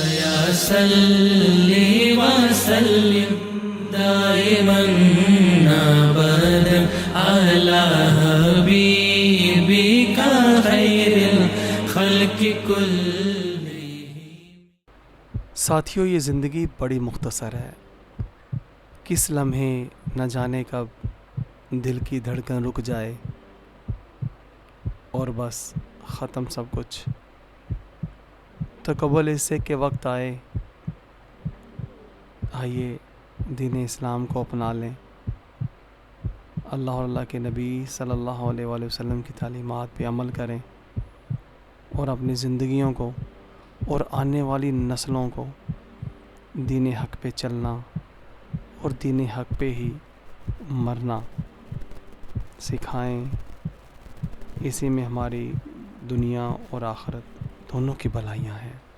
یا صلی وسلم دائما ابدا علی حبیبک خیر الخلق کلہم۔ ساتھیوں، یہ زندگی بڑی مختصر ہے، کس لمحے نہ جانے کب دل کی دھڑکن رک جائے اور بس ختم سب کچھ۔ تو قبل اس سے کہ وقت آئے، آئیے دین اسلام کو اپنا لیں، اللہ اور اللہ کے نبی صلی اللہ علیہ وآلہ وسلم کی تعلیمات پہ عمل کریں اور اپنی زندگیوں کو اور آنے والی نسلوں کو دین حق پہ چلنا اور دین حق پہ ہی مرنا سکھائیں۔ اسی میں ہماری دنیا اور آخرت دونوں کی بھلائیاں ہیں۔